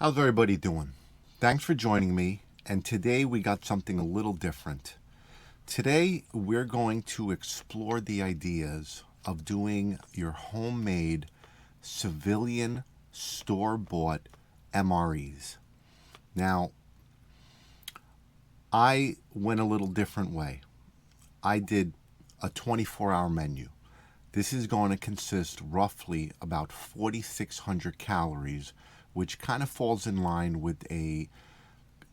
How's everybody doing? Thanks for joining me. And today we got something a little different. Today we're going to explore the ideas of doing your homemade civilian store bought MREs. Now, I went a little different way. I did a 24-hour menu. This is going to consist roughly about 4,600 calories, which kind of falls in line with a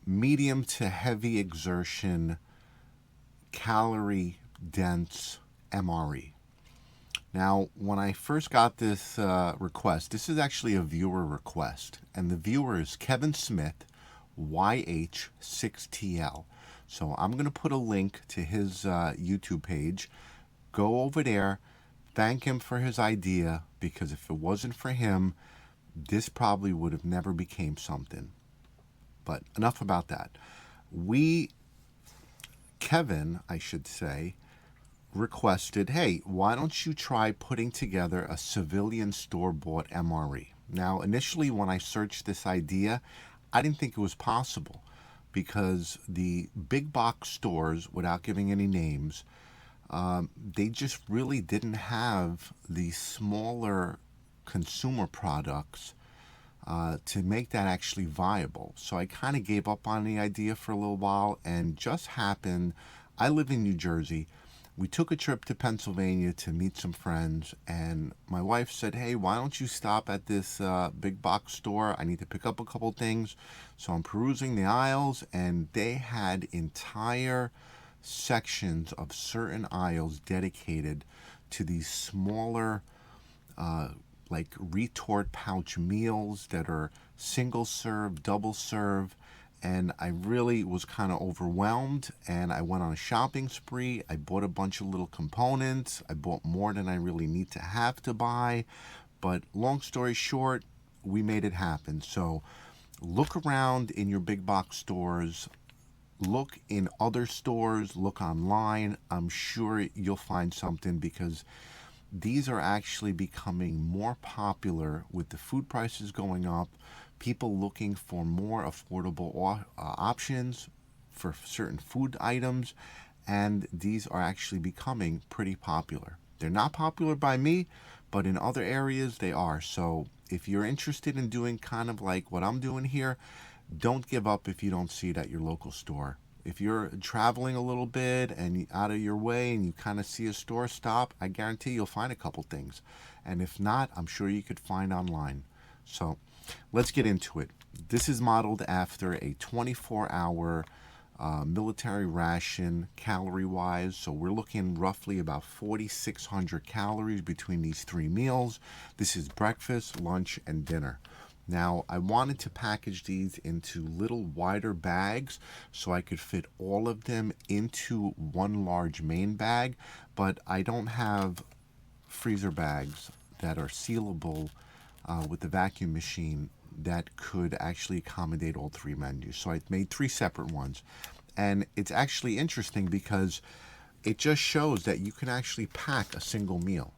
medium to heavy exertion, calorie dense MRE. Now, when I first got this request, this is actually a viewer request, and the viewer is Kevin Smith, YH6TL. So I'm going to put a link to his YouTube page. Go over there, thank him for his idea, because if it wasn't for him, this probably would have never became something. But enough about that. Kevin, I should say, requested, hey, why don't you try putting together a civilian store bought MRE? Now, initially, when I searched this idea, I didn't think it was possible because the big box stores, without giving any names, they just really didn't have the smaller consumer products to make that actually viable. So I kind of gave up on the idea for a little while, and just happened, I live in New Jersey. We took a trip to Pennsylvania to meet some friends, and my wife said, hey, why don't you stop at this big box store? I need to pick up a couple things. So I'm perusing the aisles, and they had entire sections of certain aisles dedicated to these smaller like retort pouch meals that are single serve, double serve, and I really was kind of overwhelmed, and I went on a shopping spree. I bought a bunch of little components. I bought more than I really need to have to buy, but long story short, we made it happen. So look around in your big box stores, look in other stores, look online. I'm sure you'll find something because these are actually becoming more popular with the food prices going up, people looking for more affordable options for certain food items, and these are actually becoming pretty popular. They're not popular by me, but in other areas they are. So if you're interested in doing kind of like what I'm doing here, don't give up if you don't see it at your local store. If you're traveling a little bit and out of your way and you kind of see a store, stop. I guarantee you'll find a couple things. And if not, I'm sure you could find online. So let's get into it. This is modeled after a 24-hour military ration calorie wise. So we're looking roughly about 4,600 calories between these three meals. This is breakfast, lunch, and dinner. Now, I wanted to package these into little wider bags so I could fit all of them into one large main bag, but I don't have freezer bags that are sealable with the vacuum machine that could actually accommodate all three menus. So I made three separate ones. And it's actually interesting because it just shows that you can actually pack a single meal,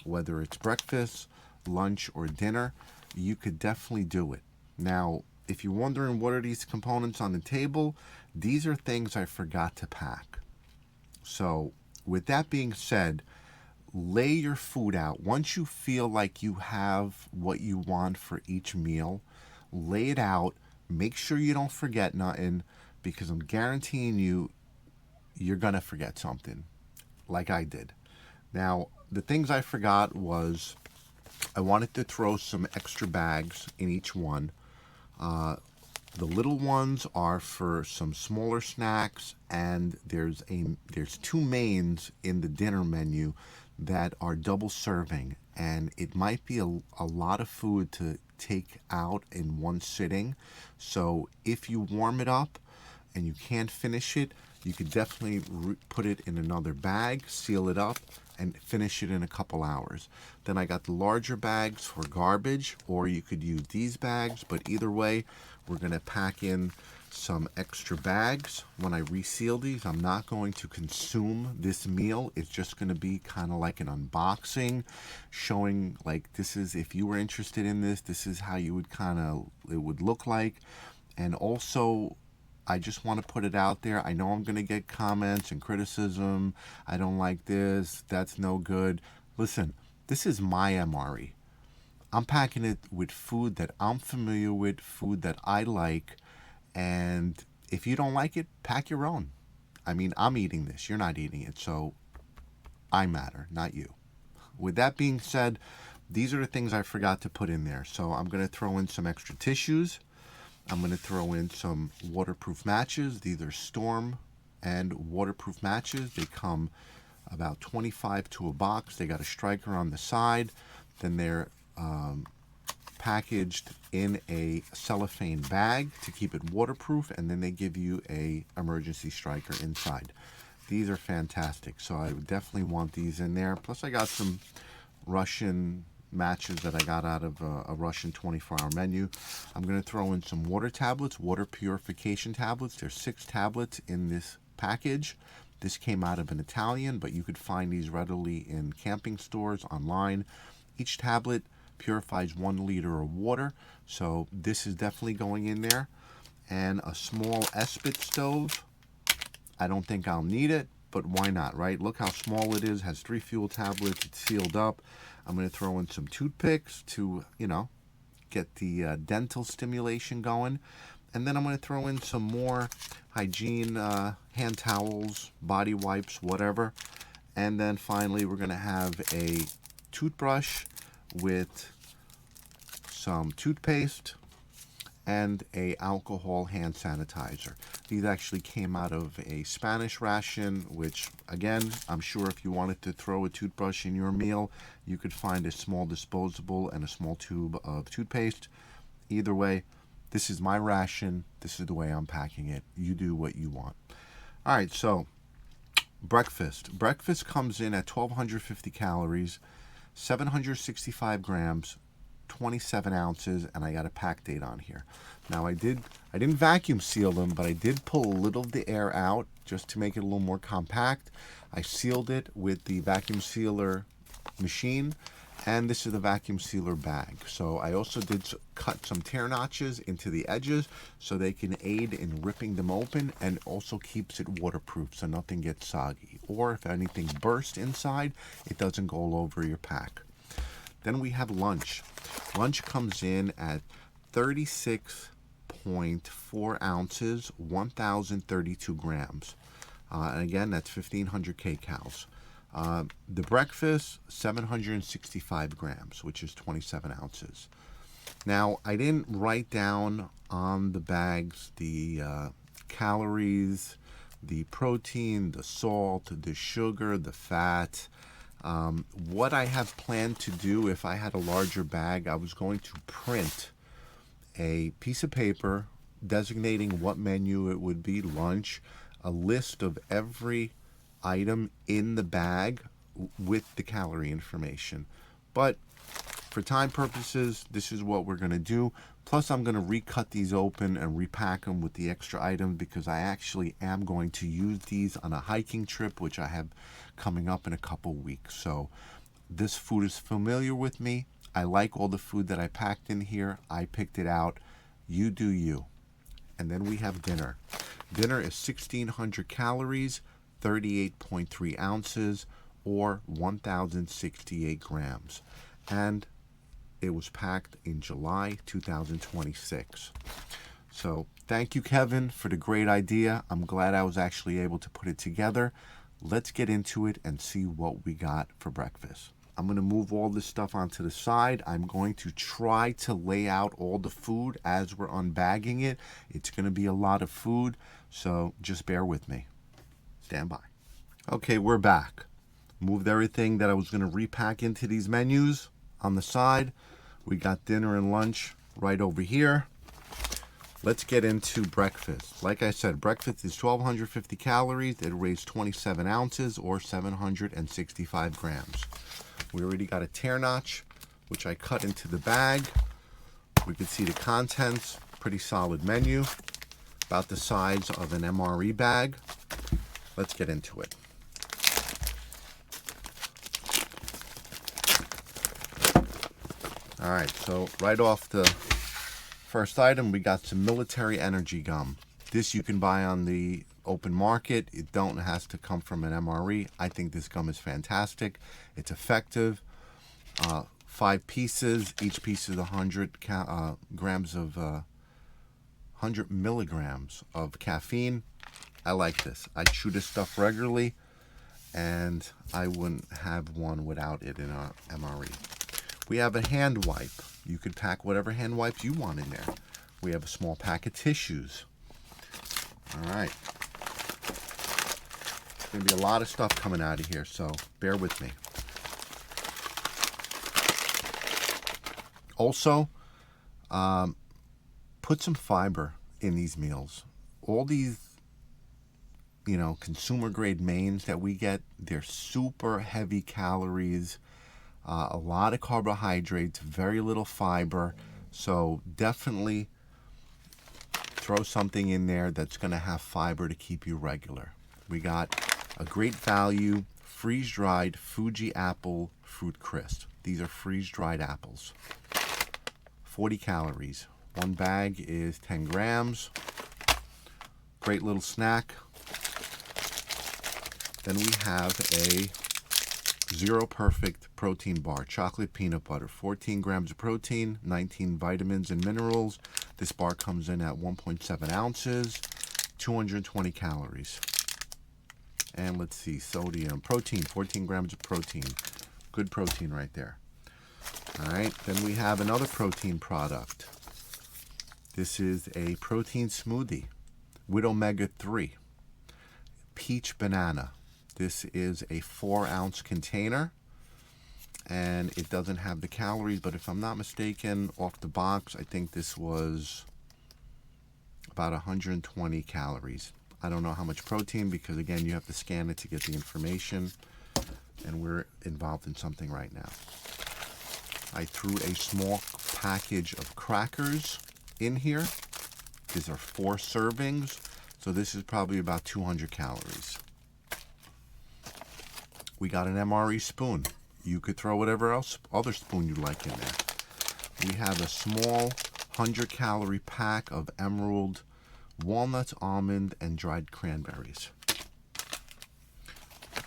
whether it's breakfast, lunch, or dinner. You could definitely do it. Now, if you're wondering what are these components on the table, these are things I forgot to pack. So, with that being said, lay your food out. Once you feel like you have what you want for each meal, lay it out. Make sure you don't forget nothing because I'm guaranteeing you're going to forget something like I did. Now, the things I forgot was I wanted to throw some extra bags in each one. The little ones are for some smaller snacks, and there's two mains in the dinner menu that are double serving, and it might be a lot of food to take out in one sitting. So if you warm it up and you can't finish it, you could definitely put it in another bag, seal it up, and finish it in a couple hours. Then I got the larger bags for garbage, or you could use these bags, but either way, we're going to pack in some extra bags when I reseal these. I'm not going to consume this meal. It's just going to be kind of like an unboxing, showing like this is, if you were interested in this, this is how you would it would look like. And also, I just want to put it out there. I know I'm going to get comments and criticism. I don't like this. That's no good. Listen, this is my MRE. I'm packing it with food that I'm familiar with, food that I like. And if you don't like it, pack your own. I mean, I'm eating this. You're not eating it. So I matter, not you. With that being said, these are the things I forgot to put in there. So I'm going to throw in some extra tissues. I'm going to throw in some waterproof matches. These are storm and waterproof matches. They come about 25 to a box. They got a striker on the side. Then they're packaged in a cellophane bag to keep it waterproof, and then they give you a emergency striker inside. These are fantastic, so I would definitely want these in there. Plus I got some Russian matches that I got out of a Russian 24-hour menu. I'm going to throw in some water tablets, water purification tablets. There's 6 tablets in this package. This came out of an Italian, but you could find these readily in camping stores, online. Each tablet purifies 1 liter of water, so this is definitely going in there. And a small Espit stove. I don't think I'll need it, but why not, right? Look how small it is. Has 3 fuel tablets. It's sealed up. I'm going to throw in some toothpicks to, get the dental stimulation going. And then I'm going to throw in some more hygiene, hand towels, body wipes, whatever. And then finally, we're going to have a toothbrush with some toothpaste and a alcohol hand sanitizer. These actually came out of a Spanish ration, which again, I'm sure if you wanted to throw a toothbrush in your meal, you could find a small disposable and a small tube of toothpaste. Either way, this is my ration. This is the way I'm packing it. You do what you want. All right, so breakfast. Breakfast comes in at 1,250 calories, 765 grams, 27 ounces, and I got a pack date on here. Now I didn't vacuum seal them, but I did pull a little of the air out just to make it a little more compact. I sealed it with the vacuum sealer machine, and this is the vacuum sealer bag. So I also did cut some tear notches into the edges so they can aid in ripping them open, and also keeps it waterproof so nothing gets soggy. Or if anything bursts inside, it doesn't go all over your pack. Then we have lunch. Lunch comes in at 36.4 ounces, 1,032 grams. And again, that's 1,500 kcals. The breakfast, 765 grams, which is 27 ounces. Now, I didn't write down on the bags the calories, the protein, the salt, the sugar, the fat. What I have planned to do, if I had a larger bag, I was going to print a piece of paper designating what menu it would be, lunch, a list of every item in the bag with the calorie information. But for time purposes, this is what we're going to do. Plus, I'm going to recut these open and repack them with the extra items, because I actually am going to use these on a hiking trip, which I have coming up in a couple weeks. So this food is familiar with me. I like all the food that I packed in here. I picked it out. You do you. And then we have dinner. Dinner is 1,600 calories, 38.3 ounces, or 1,068 grams. And it was packed in July 2026. So thank you, Kevin, for the great idea. I'm glad I was actually able to put it together. Let's get into it and see what we got for breakfast. I'm going to move all this stuff onto the side. I'm going to try to lay out all the food as we're unbagging it. It's going to be a lot of food, so just bear with me. Stand by. Okay, we're back. Moved everything that I was going to repack into these menus on the side. We got dinner and lunch right over here. Let's get into breakfast. Like I said, breakfast is 1,250 calories. It weighs 27 ounces or 765 grams. We already got a tear notch, which I cut into the bag. We can see the contents. Pretty solid menu. about the size of an MRE bag. Let's get into it. All right, so right off the first item, we got some military energy gum. This you can buy on the open market. It has to come from an MRE. I think this gum is fantastic. It's effective. 5 pieces. Each piece is 100 grams of 100 milligrams of caffeine. I like this. I chew this stuff regularly, and I wouldn't have one without it in our MRE. We have a hand wipe. You could pack whatever hand wipes you want in there. We have a small pack of tissues. All right. There's going to be a lot of stuff coming out of here, so bear with me. Also, put some fiber in these meals. All these, consumer grade mains that we get, they're super heavy calories, a lot of carbohydrates, very little fiber. So definitely throw something in there that's going to have fiber to keep you regular. We got a great value freeze-dried Fuji apple fruit crisp. These are freeze-dried apples. 40 calories. One bag is 10 grams. Great little snack. Then we have a Zero Perfect protein bar, chocolate peanut butter, 14 grams of protein, 19 vitamins and minerals. This bar comes in at 1.7 ounces, 220 calories. And let's see, sodium, protein, 14 grams of protein. Good protein right there. All right, then we have another protein product. This is a protein smoothie with omega-3, peach banana. This is a 4-ounce container, and it doesn't have the calories, but if I'm not mistaken, off the box, I think this was about 120 calories. I don't know how much protein, because again, you have to scan it to get the information, and we're involved in something right now. I threw a small package of crackers in here. These are 4 servings, so this is probably about 200 calories. We got an MRE spoon. You could throw whatever other spoon you like in there. We have a small 100-calorie pack of emerald walnuts, almond, and dried cranberries.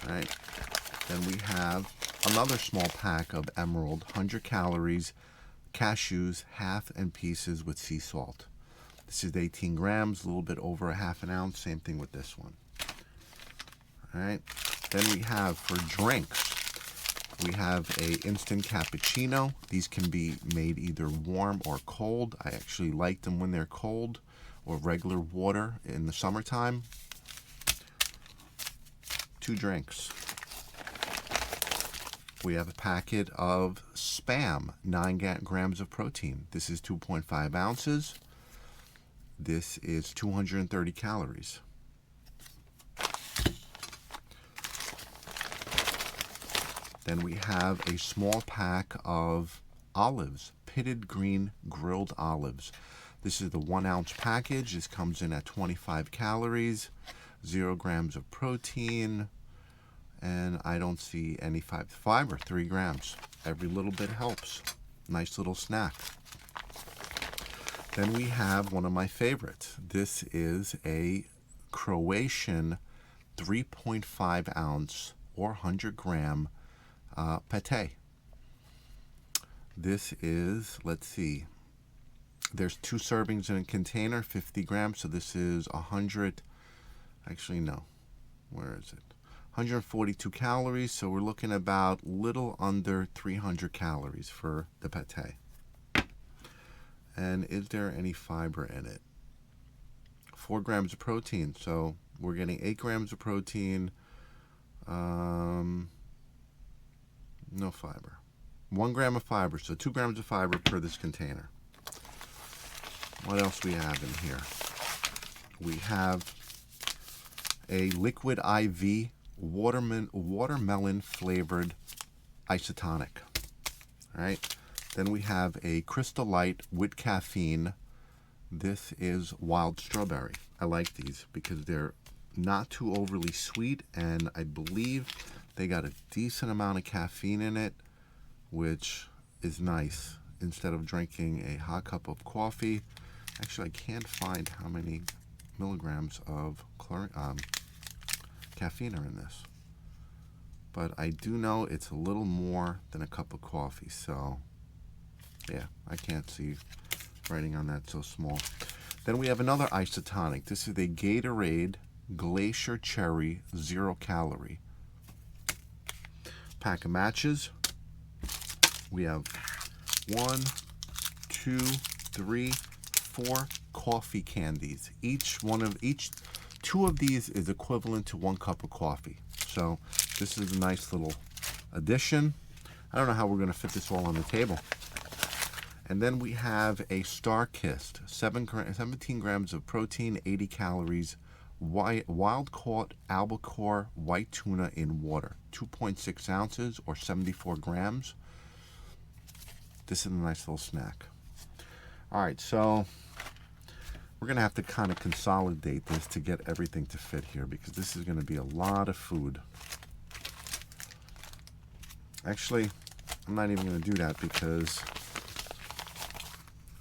All right. Then we have another small pack of emerald, 100 calories, cashews, half and pieces with sea salt. This is 18 grams, a little bit over a half an ounce. Same thing with this one. All right. Then we have for drinks, we have a instant cappuccino. These can be made either warm or cold. I actually like them when they're cold, or regular water in the summertime. 2 drinks. We have a packet of Spam, 9 grams of protein. This is 2.5 ounces. This is 230 calories. Then we have a small pack of olives, pitted green grilled olives. This is the 1-ounce package. This comes in at 25 calories, 0 grams of protein, and I don't see any fiber, 3 grams. Every little bit helps. Nice little snack. Then we have one of my favorites. This is a Croatian 3.5 ounce or 100 gram pate. This is, let's see, there's 2 servings in a container, 50 grams, so this is 100, actually no, where is it? 142 calories, so we're looking about little under 300 calories for the pate. And is there any fiber in it? 4 grams of protein, so we're getting 8 grams of protein, no fiber. 1 gram of fiber, so 2 grams of fiber per this container. What else we have in here? We have a liquid IV watermelon flavored isotonic. All right. Then we have a Crystal Light with caffeine. This is wild strawberry. I like these because they're not too overly sweet, and I believe they got a decent amount of caffeine in it, which is nice. Instead of drinking a hot cup of coffee, actually I can't find how many milligrams of caffeine are in this, but I do know it's a little more than a cup of coffee. So yeah, I can't see writing on that so small. Then we have another isotonic. This is a Gatorade Glacier Cherry 0 calorie. Pack of matches. We have 1, 2, 3, 4 coffee candies. Two of these is equivalent to 1 cup of coffee. So this is a nice little addition. I don't know how we're going to fit this all on the table. And then we have a Star Kissed, 17 grams of protein, 80 calories, wild caught albacore white tuna in water, 2.6 ounces or 74 grams. This is a nice little snack. All right, so we're going to have to kind of consolidate this to get everything to fit here, because this is going to be a lot of food. Actually, I'm not even going to do that because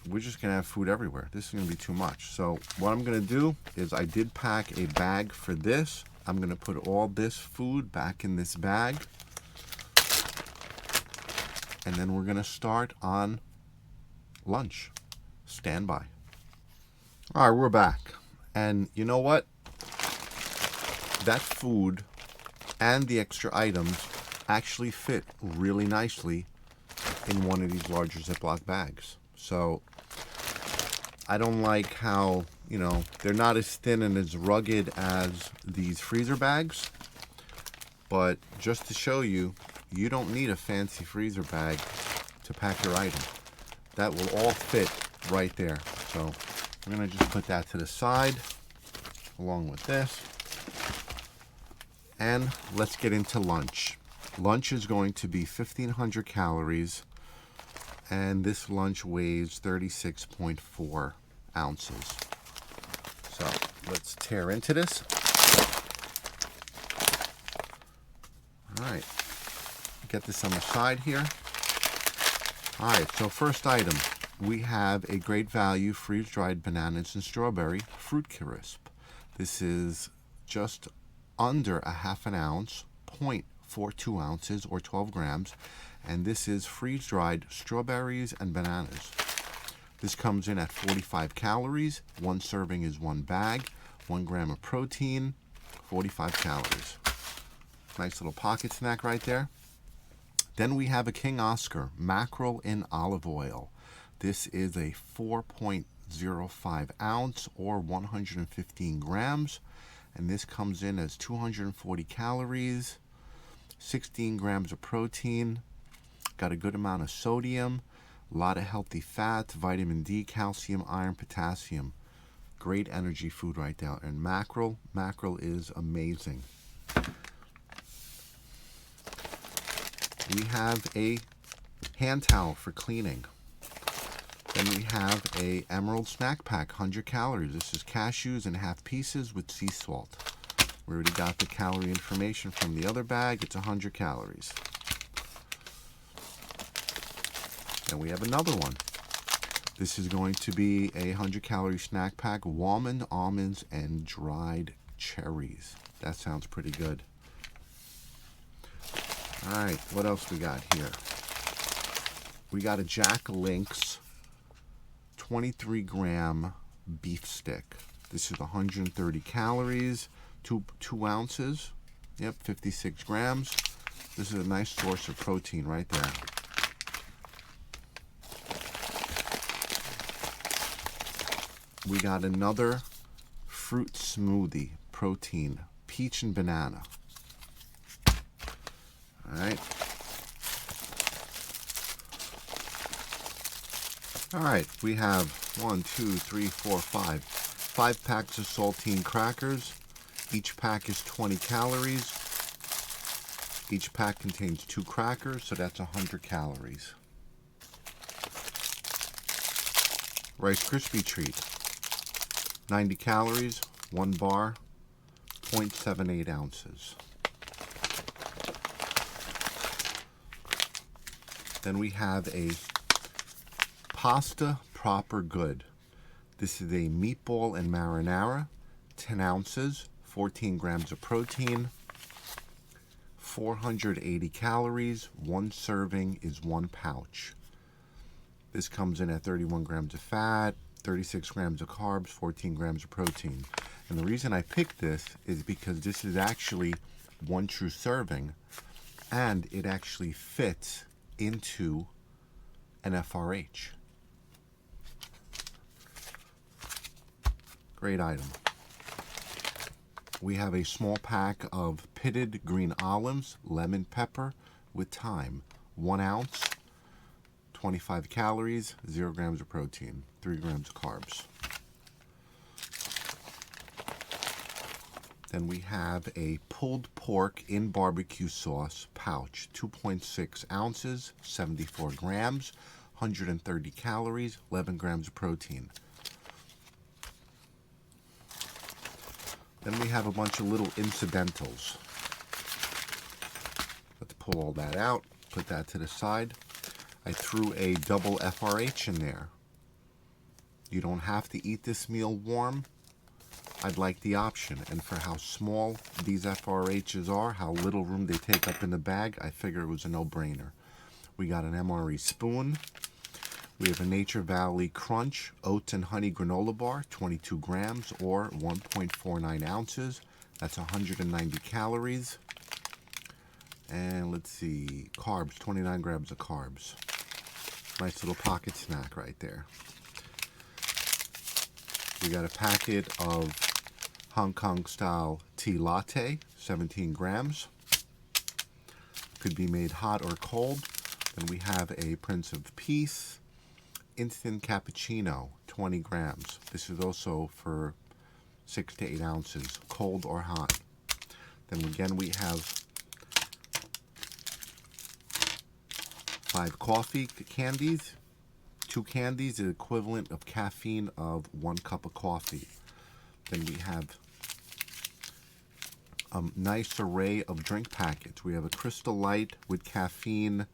we're just going to have food everywhere. This is going to be too much. So what I'm going to do is I did pack a bag for this. I'm going to put all this food back in this bag. And then we're going to start on lunch. Stand by. All right, we're back. And you know what? That food and the extra items actually fit really nicely in one of these larger Ziploc bags. So I don't like how, they're not as thin and as rugged as these freezer bags. But just to show you, you don't need a fancy freezer bag to pack your item. That will all fit right there. So we're going to just put that to the side along with this. And let's get into lunch. Lunch is going to be 1,500 calories. And this lunch weighs 36.4 ounces. So let's tear into this. All right, get this on the side here. All right, so first item, we have a great value freeze-dried bananas and strawberry fruit crisp. This is just under a half an ounce, 0.42 ounces or 12 grams. And this is freeze-dried strawberries and bananas. This comes in at 45 calories. 1 serving is 1 bag. 1 gram of protein, 45 calories. Nice little pocket snack right there. Then we have a King Oscar mackerel in olive oil. This is a 4.05 ounce or 115 grams. And this comes in as 240 calories, 16 grams of protein. Got a good amount of sodium, a lot of healthy fats, vitamin D, calcium, iron, potassium. Great energy food right there. And mackerel is amazing. We have a hand towel for cleaning. Then we have a Emerald snack pack, 100 calories. This is cashews in half pieces with sea salt. We already got the calorie information from the other bag. It's 100 calories. And we have another one. This is going to be a 100-calorie snack pack, walnut, almonds, and dried cherries. That sounds pretty good. All right, what else we got here? We got a Jack Link's 23-gram beef stick. This is 130 calories, 2 ounces. Yep, 56 grams. This is a nice source of protein right there. We got another fruit smoothie, protein, peach and banana. All right. All right, we have 1, 2, 3, 4, 5. 5 packs of saltine crackers. Each pack is 20 calories. Each pack contains 2 crackers, so that's 100 calories. Rice Krispie treat. 90 calories, 1 bar, 0.78 ounces. Then we have a pasta proper good. This is a meatball and marinara, 10 ounces, 14 grams of protein, 480 calories. One serving is 1 pouch. This comes in at 31 grams of fat, 36 grams of carbs, 14 grams of protein. And the reason I picked this is because this is actually 1 true serving, and it actually fits into an FRH. Great item. We have a small pack of pitted green olives, lemon pepper with thyme. 1 ounce, 25 calories, 0 grams of protein, 3 grams of carbs. Then we have a pulled pork in barbecue sauce pouch, 2.6 ounces, 74 grams, 130 calories, 11 grams of protein. Then we have a bunch of little incidentals. Let's pull all that out, put that to the side. I threw a double FRH in there. You don't have to eat this meal warm. I'd like the option, and for how small these FRHs are, how little room they take up in the bag, I figure it was a no-brainer. We got an MRE spoon. We have a Nature Valley Crunch Oats and Honey Granola Bar, 22 grams or 1.49 ounces. That's 190 calories. And let's see, carbs, 29 grams of carbs. Nice little pocket snack right there. We got a packet of Hong Kong style tea latte, 17 grams. Could be made hot or cold. Then we have a Prince of Peace instant cappuccino, 20 grams. This is also for 6 to 8 ounces, cold or hot. Then again we have 5 coffee candies. 2 candies is equivalent of caffeine of 1 cup of coffee. Then we have a nice array of drink packets. We have a Crystal Light with caffeine.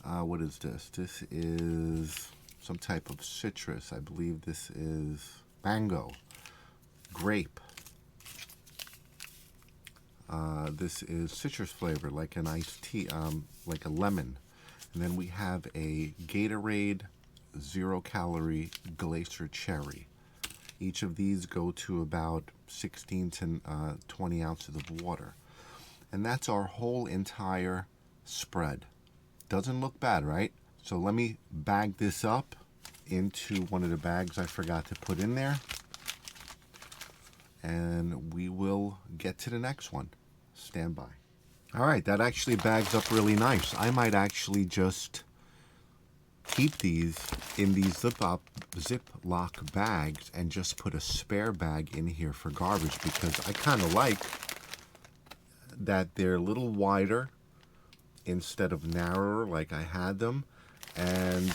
What is this? This is some type of citrus. I believe this is mango, grape. This is citrus flavor, like an iced tea, like a lemon. And then we have a Gatorade 0-calorie Glacier Cherry. Each of these go to about 16 to 20 ounces of water. And that's our whole entire spread. Doesn't look bad, right? So let me bag this up into one of the bags I forgot to put in there. And we will get to the next one. Stand by. All right, that actually bags up really nice. I might actually just keep these in these Ziploc bags and just put a spare bag in here for garbage, because I kind of like that they're a little wider instead of narrower like I had them. And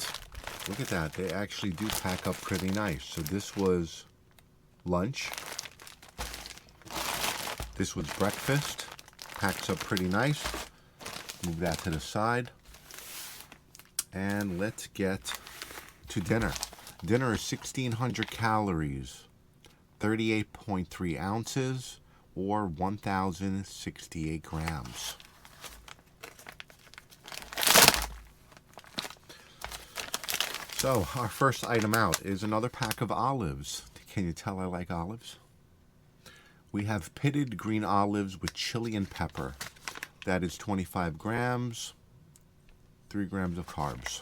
look at that, they actually do pack up pretty nice. So this was lunch. This was breakfast. Packs up pretty nice. Move that to the side. And let's get to dinner. Dinner is 1,600 calories, 38.3 ounces, or 1,068 grams. So our first item out is another pack of olives. Can you tell I like olives? We have pitted green olives with chili and pepper. That is 25 grams, 3 grams of carbs.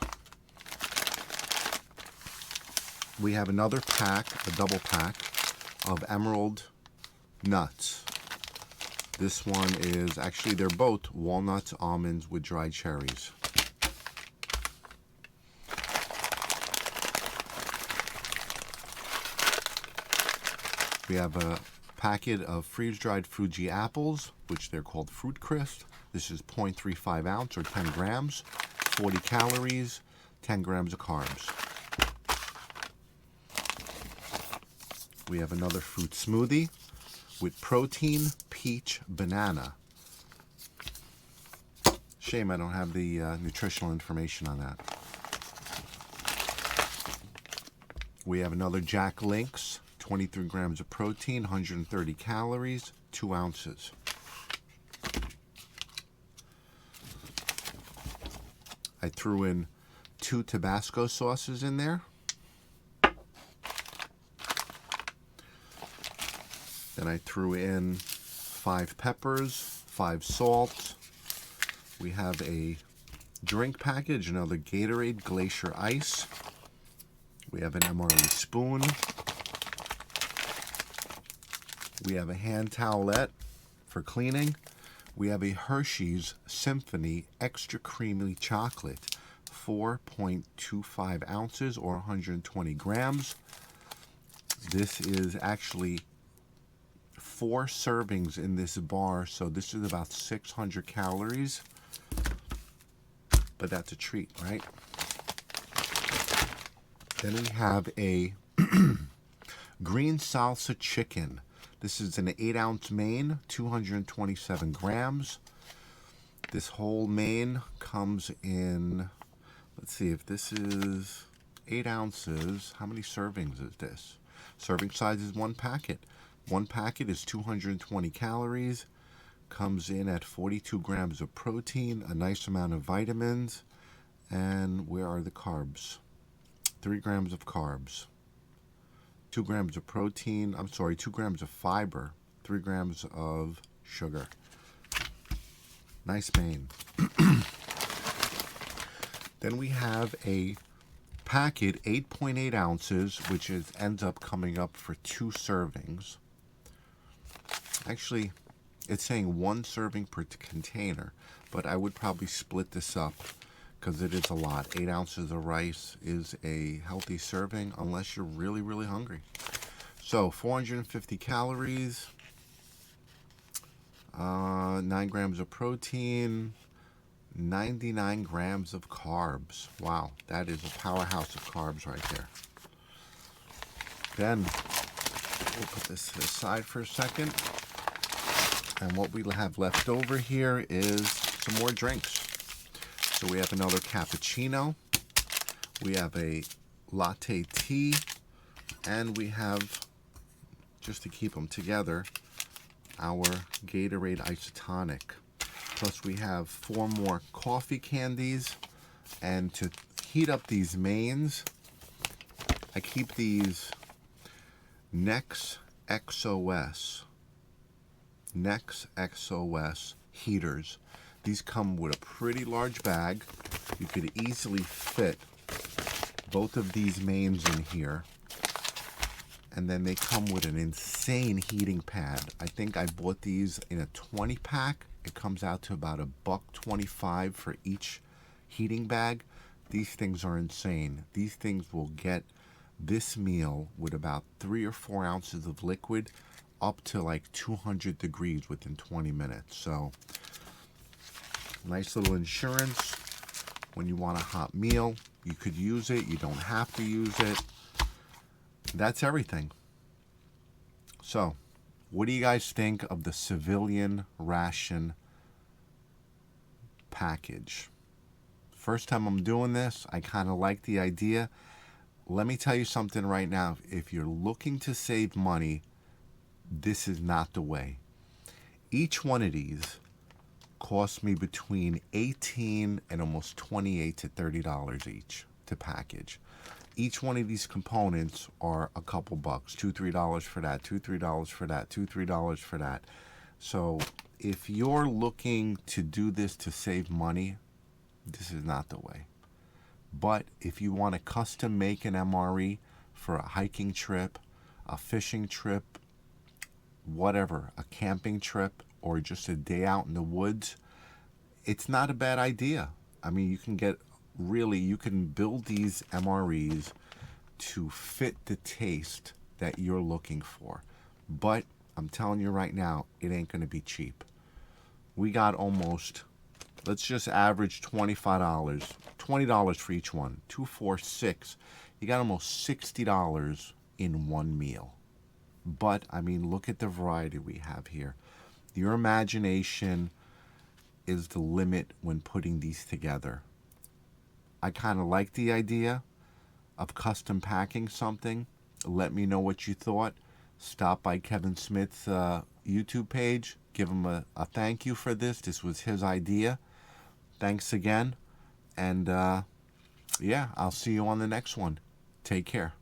We have another pack, a double pack, of emerald nuts. This one is, actually they're both walnuts, almonds with dried cherries. We have a packet of freeze-dried Fuji apples, which they're called Fruit Crisp. This is 0.35 ounce or 10 grams, 40 calories, 10 grams of carbs. We have another fruit smoothie with protein, peach, banana. Shame I don't have the nutritional information on that. We have another Jack Link's, 23 grams of protein, 130 calories, 2 ounces. I threw in 2 Tabasco sauces in there. Then I threw in 5 peppers, 5 salt. We have a drink package, another Gatorade Glacier Ice. We have an MRE spoon. We have a hand towelette for cleaning. We have a Hershey's Symphony Extra Creamy Chocolate, 4.25 ounces or 120 grams. This is actually 4 servings in this bar, so this is about 600 calories. But that's a treat, right? Then we have a green salsa chicken. This is an 8-ounce main, 227 grams. This whole main comes in, let's see, if this is 8 ounces, how many servings is this? Serving size is 1 packet. 1 packet is 220 calories, comes in at 42 grams of protein, a nice amount of vitamins, and where are the carbs? 3 grams of carbs. 2 grams of protein, 2 grams of fiber, 3 grams of sugar. Nice main. Then we have a packet, 8.8 ounces, which ends up coming up for 2 servings. Actually, it's saying 1 serving per container, but I would probably split this up because it is a lot. 8 ounces of rice is a healthy serving unless you're really, really hungry. So 450 calories, 9 grams of protein, 99 grams of carbs. Wow, that is a powerhouse of carbs right there. Then we'll put this to the side for a second. And what we have left over here is some more drinks. So we have another cappuccino, we have a latte tea, and we have, just to keep them together, our Gatorade isotonic. Plus we have 4 more coffee candies, and to heat up these mains, I keep these Nex XOS heaters. These come with a pretty large bag. You could easily fit both of these mains in here. And then they come with an insane heating pad. I think I bought these in a 20 pack. It comes out to about $1.25 for each heating bag. These things are insane. These things will get this meal with about 3 or 4 ounces of liquid up to like 200 degrees within 20 minutes. So nice little insurance when you want a hot meal. You could use it. You don't have to use it. That's everything. So, what do you guys think of the civilian ration package? First time I'm doing this, I kind of like the idea. Let me tell you something right now. If you're looking to save money, this is not the way. Each one of these cost me between $18 and almost $28 to $30 each to package. Each one of these components are a couple bucks, $2, $3 for that, $2, $3 for that, $2, $3 for that. So if you're looking to do this to save money, this is not the way. But if you want to custom make an MRE for a hiking trip, a fishing trip, whatever, a camping trip, or just a day out in the woods, it's not a bad idea. I mean, you can build these MREs to fit the taste that you're looking for. But I'm telling you right now, it ain't going to be cheap. We got almost, let's just average $25, $20 for each one, 2, 4, 6. You got almost $60 in one meal. But, I mean, look at the variety we have here. Your imagination is the limit when putting these together. I kind of like the idea of custom packing something. Let me know what you thought. Stop by Kevin Smith's YouTube page. Give him a thank you for this. This was his idea. Thanks again. And yeah, I'll see you on the next one. Take care.